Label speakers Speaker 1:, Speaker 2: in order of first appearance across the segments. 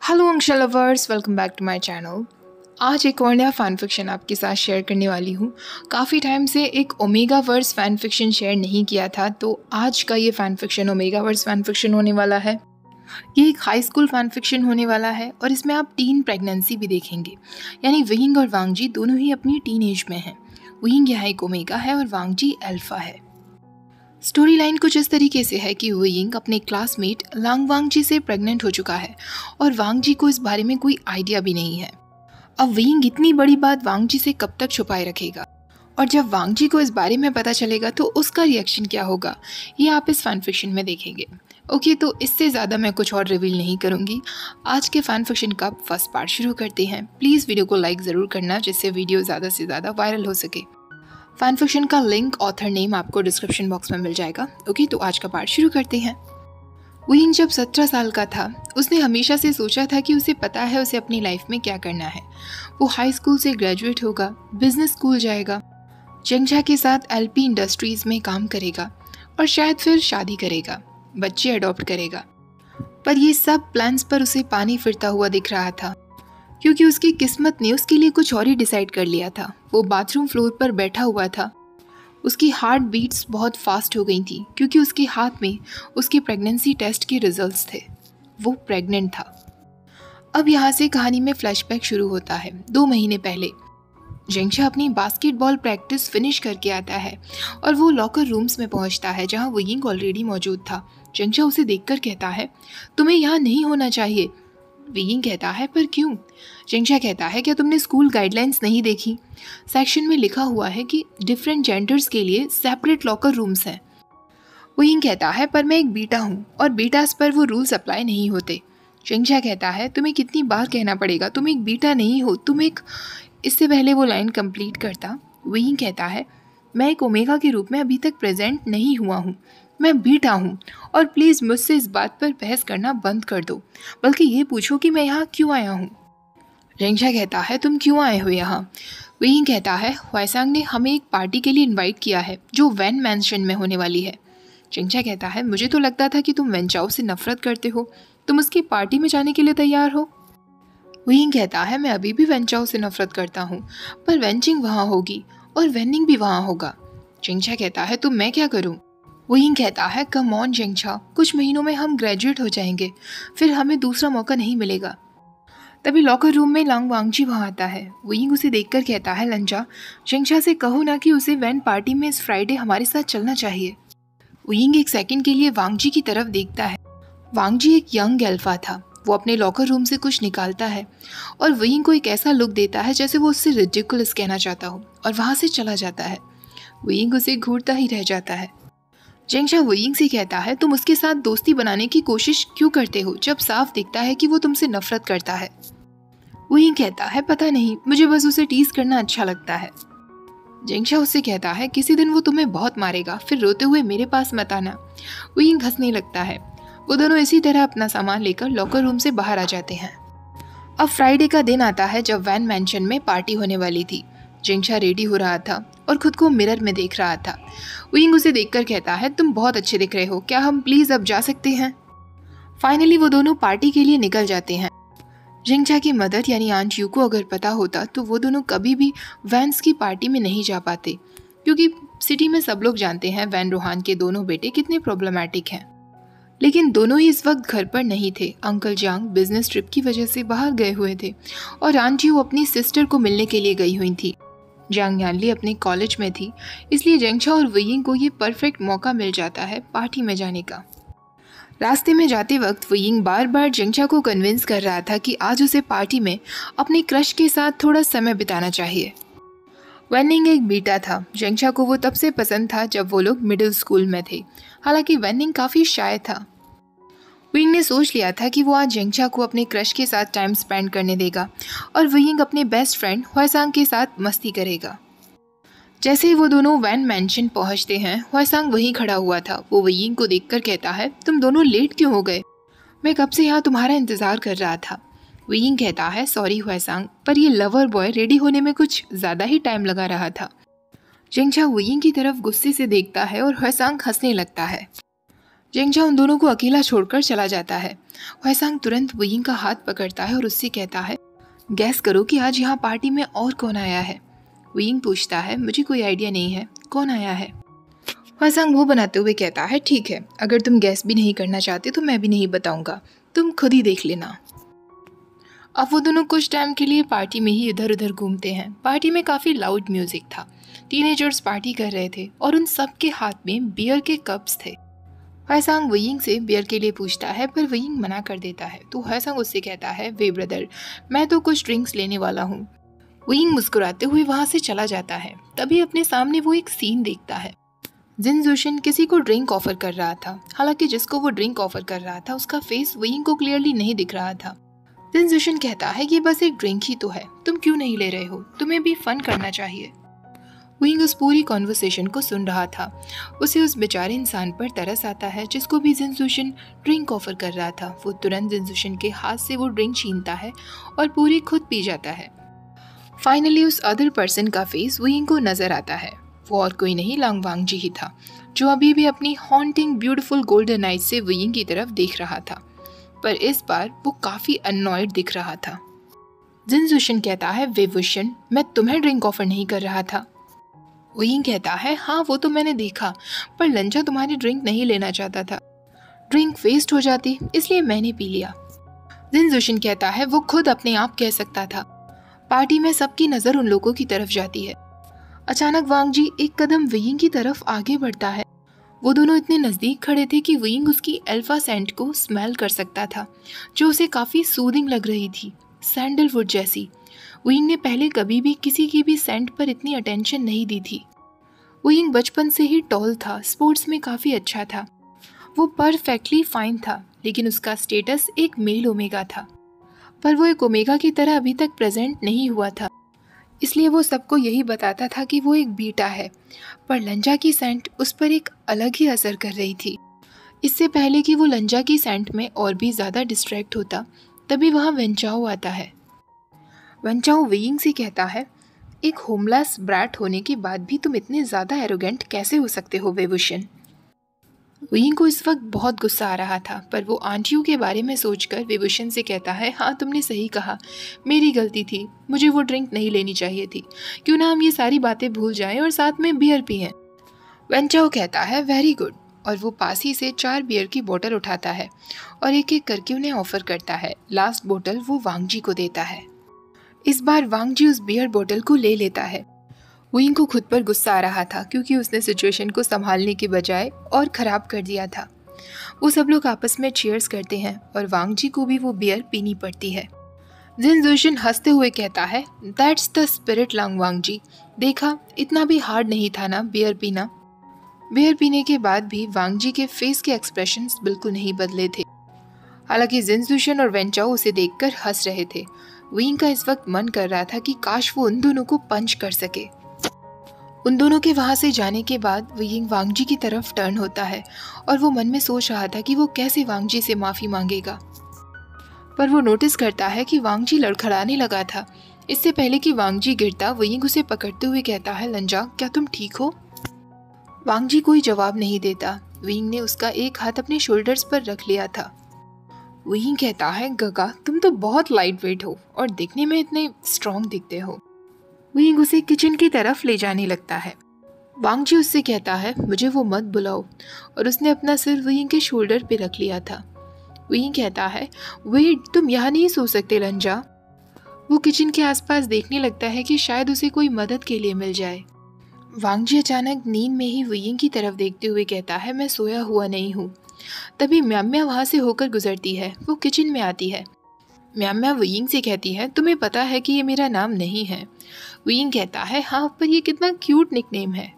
Speaker 1: Hello अंशल lovers, welcome back to my channel. आज एक और नया फ़ैन फिक्शन आपके साथ शेयर करने वाली हूँ। काफ़ी टाइम से एक omega verse fan fiction share नहीं किया था, तो आज का ये fan fiction omega verse fan fiction होने वाला है। ये एक हाई स्कूल फ़ैन फिक्शन होने वाला है और इसमें आप टीन प्रेगनेंसी भी देखेंगे, यानी विंग और वांगजी दोनों ही अपनी टीन एज में हैं। विंग यहाँ एक ओमेगा है और वांगजी अल्फ़ा है। स्टोरी लाइन कुछ इस तरीके से है कि विंग अपने क्लासमेट लांग वांगजी से प्रेग्नेंट हो चुका है और वांगजी को इस बारे में कोई आइडिया भी नहीं है। अब विंग इतनी बड़ी बात वांगजी से कब तक छुपाए रखेगा, और जब वांगजी को इस बारे में पता चलेगा तो उसका रिएक्शन क्या होगा, ये आप इस फैन फिक्शन में देखेंगे। ओके, तो इससे ज़्यादा मैं कुछ और रिवील नहीं करूँगी। आज के फैन फिक्शन का फर्स्ट पार्ट शुरू करते हैं। प्लीज़ वीडियो को लाइक ज़रूर करना, जिससे वीडियो ज़्यादा से ज़्यादा वायरल हो सके। फैन फिक्शन का लिंक, ऑथर नेम आपको डिस्क्रिप्शन बॉक्स में मिल जाएगा। ओके, तो आज का पार्ट शुरू करते हैं। विंग जब 17 साल का था, उसने हमेशा से सोचा था कि उसे पता है उसे अपनी लाइफ में क्या करना है। वो हाई स्कूल से ग्रेजुएट होगा, बिजनेस स्कूल जाएगा, जेंगजा के साथ एलपी इंडस्ट्रीज में काम करेगा और शायद फिर शादी करेगा, बच्चे अडॉप्ट करेगा। पर ये सब प्लान्स पर उसे पानी फिरता हुआ दिख रहा था, क्योंकि उसकी किस्मत ने उसके लिए कुछ और ही डिसाइड कर लिया था। वो बाथरूम फ्लोर पर बैठा हुआ था। उसकी हार्ट बीट्स बहुत फास्ट हो गई थी, क्योंकि उसके हाथ में उसके प्रेगनेंसी टेस्ट के रिजल्ट्स थे। वो प्रेग्नेंट था। अब यहाँ से कहानी में फ्लैशबैक शुरू होता है। 2 महीने पहले जेंगशा अपनी बास्केटबॉल प्रैक्टिस फिनिश करके आता है और वो लॉकर रूम्स में पहुँचता है, जहाँ विंग ऑलरेडी मौजूद था। जेंगशा उसे देखकर कहता है, तुम्हें यहाँ नहीं होना चाहिए। विंग कहता है, पर क्यों? जेंगशा कहता है, क्या तुमने स्कूल गाइडलाइंस नहीं देखी? सेक्शन में लिखा हुआ है कि डिफरेंट जेंडर्स के लिए सेपरेट लॉकर रूम्स हैं। विंग कहता है, पर मैं एक बीटा हूँ और बीटास पर वो रूल्स अप्लाई नहीं होते। जेंगशा कहता है, तुम्हें कितनी बार कहना पड़ेगा, तुम एक बीटा नहीं हो, तुम एक। इससे पहले वो लाइन कंप्लीट करता, विंग कहता है, मैं एक ओमेगा के रूप में अभी तक प्रेजेंट नहीं हुआ हूँ, मैं बीटा हूँ, और प्लीज़ मुझसे इस बात पर बहस करना बंद कर दो, बल्कि ये पूछो कि मैं यहाँ क्यों आया हूँ। जेंगशा कहता है, तुम क्यों आए हो यहाँ? विंग कहता है, हुआइसांग ने हमें एक पार्टी के लिए इनवाइट किया है जो वैन मैंशन में होने वाली है। जेंगशा कहता है, मुझे तो लगता था कि तुम वेंचाओ से नफरत करते हो, तुम उसकी पार्टी में जाने के लिए तैयार हो। विंग कहता है, मैं अभी भी वेंचाओ से नफरत करता हूँ, पर वेंचिंग वहाँ होगी और वेनिंग भी वहाँ होगा। जेंगशा कहता है, तो मैं क्या करूँ? विंग कहता है, कम ऑन जेंगशा, कुछ महीनों में हम ग्रेजुएट हो जाएंगे, फिर हमें दूसरा मौका नहीं मिलेगा। तभी लॉकर रूम में लांग वांगजी वहाँ आता है। विंग उसे देखकर कहता है, लंजा, जेंगशा से कहो ना कि उसे वैन पार्टी में इस फ्राइडे हमारे साथ चलना चाहिए। विंग एक सेकंड के लिए वांगजी की तरफ देखता है। वांगजी एक यंग अल्फा था। वो अपने लॉकर रूम से कुछ निकालता है और विंग को एक ऐसा लुक देता है जैसे वो उससे रिडिकुलस कहना चाहता हो, और वहाँ से चला जाता है। विंग उसे घूरता ही रह जाता है। जेंगशा विंग से कहता है, तुम उसके साथ दोस्ती बनाने की कोशिश क्यों करते हो जब साफ दिखता है कि वो तुमसे नफरत करता है? विंग कहता है, पता नहीं, मुझे बस उसे टीज करना अच्छा लगता है। जेंगशा उससे कहता है, किसी दिन वो तुम्हें बहुत मारेगा, फिर रोते हुए मेरे पास मत आना। विंग हंसने लगता है। वो दोनों इसी तरह अपना सामान लेकर लॉकर रूम से बाहर आ जाते हैं। अब फ्राइडे का दिन आता है जब वैन मैंशन में पार्टी होने वाली थी। जेंगशा रेडी हो रहा था और खुद को मिरर में देख रहा था। विंग उसे देखकर कहता है, तुम बहुत अच्छे दिख रहे हो, क्या हम प्लीज़ अब जा सकते हैं? फाइनली वो दोनों पार्टी के लिए निकल जाते हैं। जेंगशा की मदर यानी आंट यू को अगर पता होता तो वो दोनों कभी भी वैन्स की पार्टी में नहीं जा पाते, क्योंकि सिटी में सब लोग जानते हैं वैन रोहान के दोनों बेटे कितने प्रॉब्लमैटिक हैं। लेकिन दोनों ही इस वक्त घर पर नहीं थे। अंकल जांग बिजनेस ट्रिप की वजह से बाहर गए हुए थे और आंट यू अपनी सिस्टर को मिलने के लिए गई हुई थी। जांग यानली अपने कॉलेज में थी, इसलिए जेंगशा और विंग को ये परफेक्ट मौका मिल जाता है पार्टी में जाने का। रास्ते में जाते वक्त विंग बार बार जेंगशा को कन्विंस कर रहा था कि आज उसे पार्टी में अपने क्रश के साथ थोड़ा समय बिताना चाहिए। वेनिंग एक बीटा था। जेंगशा को वो तब से पसंद था जब वो लोग मिडिल स्कूल में थे। हालांकि वेनिंग काफ़ी शाय था। विंग ने सोच लिया था कि वो आज जेंगशा को अपने क्रश के साथ टाइम स्पेंड करने देगा और विंग अपने बेस्ट फ्रेंड हुआइसांग के साथ मस्ती करेगा। जैसे ही वो दोनों वैन मैंशन पहुंचते हैं, हुआइसांग वहीं खड़ा हुआ था। वो विंग को देखकर कहता है, तुम दोनों लेट क्यों हो गए? मैं कब से यहाँ तुम्हारा इंतज़ार कर रहा था। विंग कहता है, सॉरी हुआइसांग, पर ये लवर बॉय रेडी होने में कुछ ज़्यादा ही टाइम लगा रहा था। जेंगशा विंग की तरफ गुस्से से देखता है और हुआइसांग हंसने लगता है। जेंगजा उन दोनों को अकेला छोड़कर चला जाता है। हुएसांग तुरंत वुयिंग का हाथ पकड़ता है और उससे कहता है, गैस करो कि आज यहाँ पार्टी में और कौन आया है। वुयिंग पूछता है, मुझे कोई आइडिया नहीं है, कौन आया है। हुएसांग मुंह बनाते हुए कहता है, ठीक है, अगर तुम गैस भी नहीं करना चाहते तो मैं भी नहीं बताऊंगा, तुम खुद ही देख लेना। अब वो दोनों कुछ टाइम के लिए पार्टी में ही इधर उधर घूमते हैं। पार्टी में काफ़ी लाउड म्यूजिक था, टीनेजर्स पार्टी कर रहे थे और उन सब के हाथ में बियर के कप्स थे। हुएसांग वुयिंग से बियर के लिए पूछता है, पर वुयिंग मना कर देता है। तो हुएसांग उससे कहता है, वे ब्रदर, मैं तो कुछ ड्रिंक्स लेने वाला हूँ। वुयिंग मुस्कुराते हुए वहाँ से चला जाता है। तभी अपने सामने वो एक सीन देखता है। जिन जुशिन किसी को ड्रिंक ऑफर कर रहा था। हालांकि जिसको वो ड्रिंक ऑफर कर रहा था उसका फेस वुयिंग को क्लियरली नहीं दिख रहा था। जिन जुशिन कहता है, ये बस एक ड्रिंक ही तो है, तुम क्यों नहीं ले रहे हो, तुम्हें भी फन करना चाहिए। वुयिंग उस पूरी कॉन्वर्सेशन को सुन रहा था। उसे उस बेचारे इंसान पर तरस आता है जिसको भी जिन जुशिन ड्रिंक ऑफर कर रहा था। वो तुरंत जिन जुशिन के हाथ से वो ड्रिंक छीनता है और पूरी खुद पी जाता है। फाइनली उस अदर पर्सन का फेस वुयिंग को नजर आता है। वो और कोई नहीं, लांग वांगजी ही था, जो अभी भी अपनी हॉन्टिंग ब्यूटीफुल गोल्डन आइज से वुयिंग की तरफ देख रहा था। पर इस बार वो काफी अननॉयड दिख रहा था। जिन जुशिन कहता है, वे वुशन, मैं तुम्हें ड्रिंक ऑफर नहीं कर रहा था। वुयिंग कहता है, हाँ वो तो मैंने देखा, पर लंजा तुम्हारी ड्रिंक नहीं लेना चाहता था, ड्रिंक वेस्ट हो जाती इसलिए मैंने पी लिया। जिन जुशिन कहता है, वो खुद अपने आप कह सकता था। पार्टी में सबकी नजर उन लोगों की तरफ जाती है। अचानक वांगजी एक कदम वुयिंग की तरफ आगे बढ़ता है। वो दोनों इतने नजदीक खड़े थे कि वुयिंग उसकी अल्फा सेंट को स्मेल कर सकता था, जो उसे काफी सूदिंग लग रही थी, सैंडलवुड जैसी। वुयिंग ने पहले कभी भी किसी की भी सेंट पर इतनी अटेंशन नहीं दी थी। वुयिंग बचपन से ही टॉल था, स्पोर्ट्स में काफी अच्छा था, वो परफेक्टली फाइन था, लेकिन उसका स्टेटस एक मेल ओमेगा था। पर वो एक ओमेगा की तरह अभी तक प्रेजेंट नहीं हुआ था, इसलिए वो सबको यही बताता था कि वो एक बीटा है। पर लंजा की सेंट उस पर एक अलग ही असर कर रही थी। इससे पहले कि वो लंजा की सेंट में और भी ज़्यादा डिस्ट्रैक्ट होता, तभी वहाँ वेंचाओ आता है। वेंचाओ वुयिंग से कहता है, एक होमलेस ब्रैट होने के बाद भी तुम इतने ज़्यादा एरोगेंट कैसे हो सकते हो वेवुशन। वुयिंग को इस वक्त बहुत गुस्सा आ रहा था, पर वो आंटियों के बारे में सोचकर वेवुशन से कहता है, हाँ तुमने सही कहा, मेरी गलती थी, मुझे वो ड्रिंक नहीं लेनी चाहिए थी, क्यों ना हम ये सारी बातें भूल जाएं और साथ में बियर पिएं। वेंचाओ कहता है, वेरी गुड, और वो पास ही से 4 बियर की बोतल उठाता है और एक एक करके उन्हें ऑफर करता है। लास्ट बोतल वो वांगजी को देता है। इस बार वांगजी उस बियर बोतल को ले लेता है। वुयिंग को खुद पर गुस्सा आ रहा था क्योंकि उसने सिचुएशन को संभालने की बजाय और ख़राब कर दिया था। वो सब लोग आपस में चीयर्स करते हैं और वांगजी को भी वो बियर पीनी पड़ती है। जिन जुशिन हंसते हुए कहता है, दैट्स द स्पिरिट लांग वांगजी, देखा इतना भी हार्ड नहीं था ना बियर पीना। बियर पीने के बाद भी वांगजी के फेस के एक्सप्रेशंस बिल्कुल नहीं बदले थे। हालांकि जिन जुशिन और वेंचाओ उसे देखकर हंस रहे थे। वुयिंग का इस वक्त मन कर रहा था कि काश वो उन दोनों को पंच कर सके। उन दोनों के वहाँ से जाने के बाद वुयिंग वांगजी की तरफ टर्न होता है और वो मन में सोच रहा था कि वो कैसे वांगजी से माफ़ी मांगेगा। पर वो नोटिस करता है कि वांगजी लड़खड़ाने लगा था। इससे पहले कि वांगजी गिरता, वुयिंग उसे पकड़ते हुए कहता है, लंजा क्या तुम ठीक हो? वांगजी कोई जवाब नहीं देता। वुयिंग ने उसका एक हाथ अपने शोल्डर्स पर रख लिया था। वुयिंग कहता है, गगा तुम तो बहुत लाइट वेट हो और दिखने में इतने स्ट्रॉन्ग दिखते हो। वुयिंग उसे किचन की तरफ ले जाने लगता है। वांगजी उससे कहता है, मुझे वो मत बुलाओ, और उसने अपना सिर वुयिंग के शोल्डर पे रख लिया था। वुयिंग कहता है, वेट तुम यहाँ नहीं सो सकते लंजा। वो किचन के आसपास देखने लगता है कि शायद उसे कोई मदद के लिए मिल जाए। वांगजी अचानक नींद में ही वुयिंग की तरफ देखते हुए कहता है, मैं सोया हुआ नहीं हूँ। तभी म्याम्या वहाँ से होकर गुजरती है। वो किचन में आती है। म्याम्या वुयिंग से कहती है, तुम्हें पता है कि ये मेरा नाम नहीं है। वुयिंग कहता है, हाँ पर ये कितना क्यूट निकनेम है।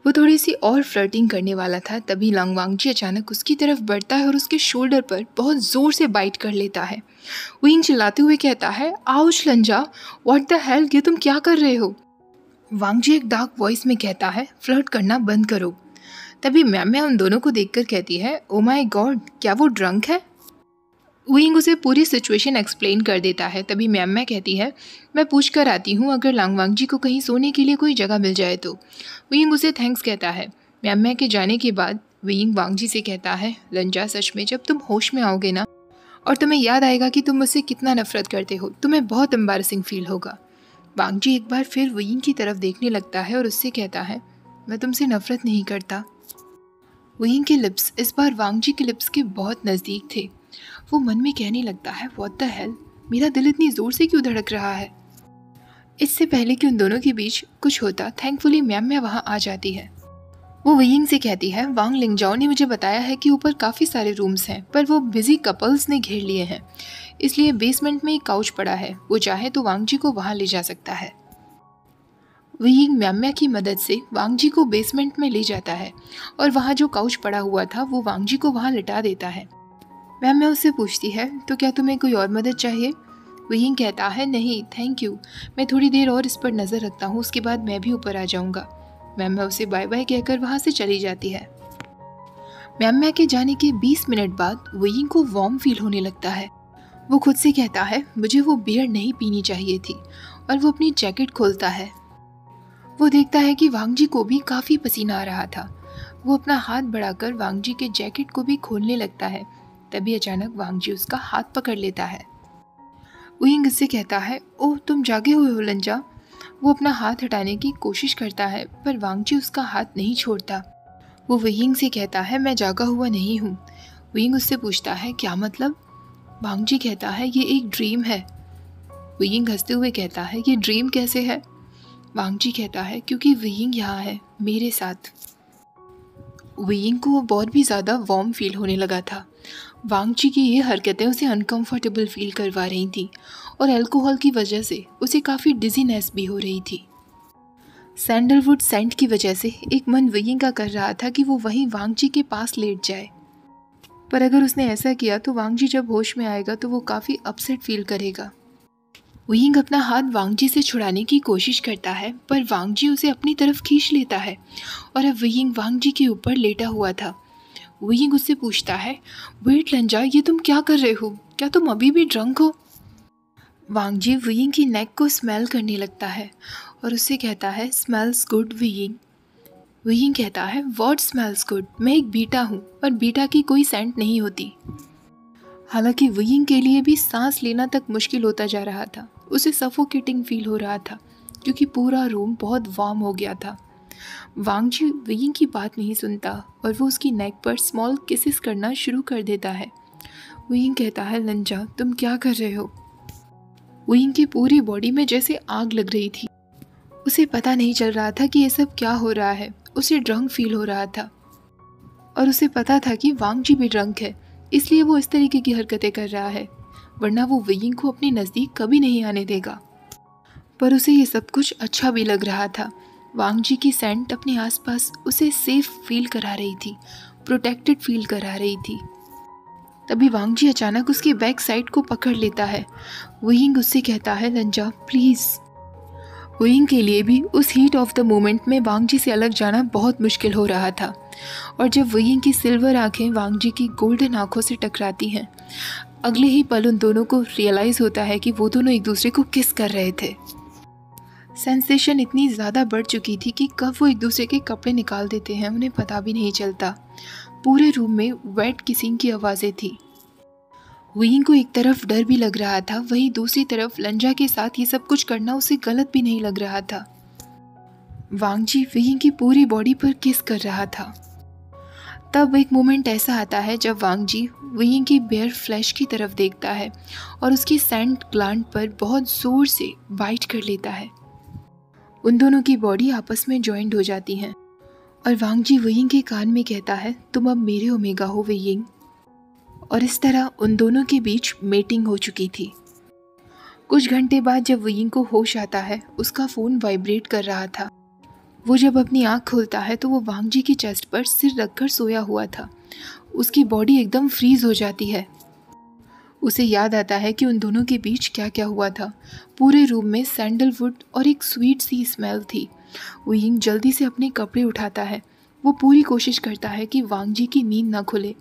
Speaker 1: वो थोड़ी सी और फ्लर्टिंग करने वाला था, तभी लांग वांगजी अचानक उसकी तरफ बढ़ता है और उसके शोल्डर पर बहुत ज़ोर से बाइट कर लेता है। वुयिंग चिल्लाते हुए कहता है, आउच लंजा, व्हाट द हेल, ये तुम क्या कर रहे हो? वांगजी एक डार्क वॉइस में कहता है, फ्लर्ट करना बंद करो। तभी म्याम्या उन दोनों को देखकर कहती है, ओ माय गॉड, क्या वो ड्रंक है? वुयिंग उसे पूरी सिचुएशन एक्सप्लेन कर देता है। तभी म्याम्या कहती है, मैं पूछ कर आती हूँ, अगर लांग वांगजी को कहीं सोने के लिए कोई जगह मिल जाए तो। वुयिंग उसे थैंक्स कहता है। म्याम्या के जाने के बाद वियिंग वांगजी से कहता है, लंजा सच में जब तुम होश में आओगे ना और तुम्हें याद आएगा कि तुम मुझसे कितना नफरत करते हो, तुम्हें बहुत एम्बैरेसिंग फील होगा। वांगजी एक बार फिर वियिंग की तरफ देखने लगता है और उससे कहता है, मैं तुमसे नफरत नहीं करता। वियिंग के लिप्स इस बार वांगजी के लिप्स के बहुत नज़दीक थे। वो मन में कहने लगता है, व्हाट द हेल, मेरा दिल इतनी ज़ोर से क्यों धड़क रहा है। इससे पहले कि उन दोनों के बीच कुछ होता, थैंकफुली म्याम्या वहाँ आ जाती है। वो वियिंग से कहती है, वांग लिंगजाओ ने मुझे बताया है कि ऊपर काफ़ी सारे रूम्स हैं, पर वो बिजी कपल्स ने घेर लिए हैं, इसलिए बेसमेंट में एक काउच पड़ा है, वो चाहे तो वांगजी को वहाँ ले जा सकता है। वियिंग म्याम्या की मदद से वांगजी को बेसमेंट में ले जाता है और वहाँ जो काउच पड़ा हुआ था वो वांगजी को वहाँ लिटा देता है। म्याम्या उससे पूछती है, तो क्या तुम्हें कोई और मदद चाहिए? वियिंग कहता है, नहीं थैंक यू, मैं थोड़ी देर और इस पर नज़र रखता हूँ, उसके बाद मैं भी ऊपर आ जाऊँगा। म्याम्या उसे बाय बाय कहकर वहाँ से चली जाती है। म्याम्या के जाने के 20 मिनट बाद वियिंग को वार्म फील होने लगता है। वो खुद से कहता है, मुझे वो बियर नहीं पीनी चाहिए थी, और वो अपनी जैकेट खोलता है। वो देखता है कि वांगजी को भी काफ़ी पसीना आ रहा था। वो अपना हाथ बढ़ाकर वांगजी के जैकेट को भी खोलने लगता है। तभी अचानक वांगजी उसका हाथ पकड़ लेता है। वियिंग उससे कहता है, ओह तुम जागे हुए हो लंजा। वो अपना हाथ हटाने की कोशिश करता है, पर वांगजी उसका हाथ नहीं छोड़ता। वो वियिंग से कहता है, मैं जागा हुआ नहीं हूँ। वियिंग उससे पूछता है, क्या मतलब? वांगजी कहता है, ये एक ड्रीम है। वियिंग हंसते हुए कहता है, ये ड्रीम कैसे है? वांगजी कहता है, क्योंकि वियिंग यहाँ है मेरे साथ। वियिंग को बहुत भी ज़्यादा वार्म फील होने लगा था। वांगजी की ये हरकतें उसे अनकंफर्टेबल फील करवा रही थी और अल्कोहल की वजह से उसे काफ़ी डिजीनेस भी हो रही थी। सैंडलवुड सेंट की वजह से एक मन वियिंग का कर रहा था कि वो वहीं वांगजी के पास लेट जाए, पर अगर उसने ऐसा किया तो वांगजी जब होश में आएगा तो वो काफ़ी अपसेट फील करेगा। वियिंग अपना हाथ वांगजी से छुड़ाने की कोशिश करता है, पर वांगजी उसे अपनी तरफ खींच लेता है और अब वियिंग वांगजी के ऊपर लेटा हुआ था। वियिंग उससे पूछता है, वेट लंजा, ये तुम क्या कर रहे हो? क्या तुम अभी भी ड्रंक हो? वांगजी वियिंग की नेक को स्मेल करने लगता है और उससे कहता है, स्मेल्स गुड वियिंग। वियिंग कहता है, व्हाट स्मेल्स गुड? मैं एक बीटा हूँ और बीटा की कोई सेंट नहीं होती। हालांकि वियिंग के लिए भी सांस लेना तक मुश्किल होता जा रहा था। उसे सफोकेटिंग फील हो रहा था क्योंकि पूरा रूम बहुत वार्म हो गया था। वांगजी वियिंग की बात नहीं सुनता और वो उसकी नेक पर स्मॉल किसेस करना शुरू कर देता है। वियिंग कहता है, लंजा तुम क्या कर रहे हो? वियिंग की पूरी बॉडी में जैसे आग लग रही थी। उसे पता नहीं चल रहा था कि ये सब क्या हो रहा है। उसे ड्रंक फील हो रहा था और उसे पता था कि वांगजी भी ड्रंक है, इसलिए वो इस तरीके की हरकतें कर रहा है, वरना वो वियिंग को अपने नज़दीक कभी नहीं आने देगा। पर उसे ये सब कुछ अच्छा भी लग रहा था। वांगजी की सेंट अपने आसपास उसे सेफ फील करा रही थी, प्रोटेक्टेड फील करा रही थी। तभी वांगजी अचानक उसकी बैक साइड को पकड़ लेता है। वियिंग उससे कहता है, लंजा प्लीज़। वियिंग के लिए भी उस हीट ऑफ द मोमेंट में वांगजी से अलग जाना बहुत मुश्किल हो रहा था, और जब वियिंग की सिल्वर आंखें वांगजी की गोल्डन आंखों से टकराती हैं, अगले ही पल उन दोनों को रियलाइज़ होता है कि वो दोनों एक दूसरे को किस कर रहे थे। सेंसेशन इतनी ज़्यादा बढ़ चुकी थी कि कब वो एक दूसरे के कपड़े निकाल देते हैं उन्हें पता भी नहीं चलता। पूरे रूम में वेट किसिंग की आवाज़ें थी। वियिंग को एक तरफ डर भी लग रहा था, वहीं दूसरी तरफ लंजा के साथ ये सब कुछ करना उसे गलत भी नहीं लग रहा था। वांगजी वियिंग की पूरी बॉडी पर किस कर रहा था। तब एक मोमेंट ऐसा आता है जब वांगजी वियिंग की बेयर फ्लैश की तरफ देखता है और उसकी सेंट ग्लैंड पर बहुत ज़ोर से बाइट कर लेता है। उन दोनों की बॉडी आपस में जॉइंट हो जाती हैं और वांगजी वियिंग के कान में कहता है, तुम अब मेरे ओमेगा हो वियिंग। और इस तरह उन दोनों के बीच मेटिंग हो चुकी थी। कुछ घंटे बाद जब वियिंग को होश आता है, उसका फ़ोन वाइब्रेट कर रहा था। वो जब अपनी आँख खोलता है तो वो वांगजी की चेस्ट पर सिर रखकर सोया हुआ था। उसकी बॉडी एकदम फ्रीज हो जाती है। उसे याद आता है कि उन दोनों के बीच क्या क्या हुआ था। पूरे रूम में सैंडलवुड और एक स्वीट सी स्मेल थी। वियिंग जल्दी से अपने कपड़े उठाता है। वो पूरी कोशिश करता है कि वांगजी की नींद ना खुले।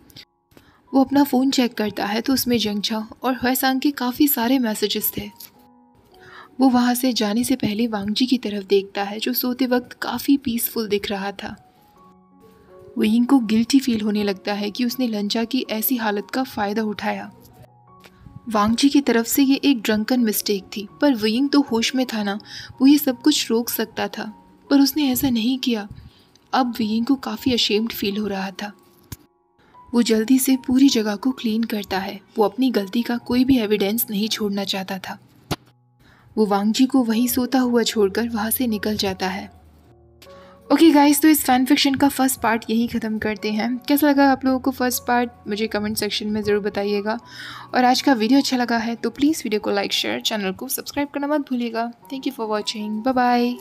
Speaker 1: वो अपना फ़ोन चेक करता है तो उसमें जंगछा और हयसांग के काफ़ी सारे मैसेजेस थे। वो वहाँ से जाने से पहले वांगजी की तरफ देखता है जो सोते वक्त काफ़ी पीसफुल दिख रहा था। वयिंग को गिल्टी फील होने लगता है कि उसने लंजा की ऐसी हालत का फ़ायदा उठाया। वांग जी की तरफ से ये एक ड्रंकन मिस्टेक थी, पर वयिंग तो होश में था ना, वो ये सब कुछ रोक सकता था, पर उसने ऐसा नहीं किया। अब वयिंग को काफ़ी अशेम्ड फील हो रहा था। वो जल्दी से पूरी जगह को क्लीन करता है। वो अपनी गलती का कोई भी एविडेंस नहीं छोड़ना चाहता था। वो वांग जी को वहीं सोता हुआ छोड़कर वहाँ से निकल जाता है। ओके गाइस, तो इस फैन फिक्शन का फर्स्ट पार्ट यहीं ख़त्म करते हैं। कैसा लगा आप लोगों को फर्स्ट पार्ट, मुझे कमेंट सेक्शन में ज़रूर बताइएगा। और आज का वीडियो अच्छा लगा है तो प्लीज़ वीडियो को लाइक, शेयर, चैनल को सब्सक्राइब करना मत भूलिएगा। Thank you for watching. Bye bye.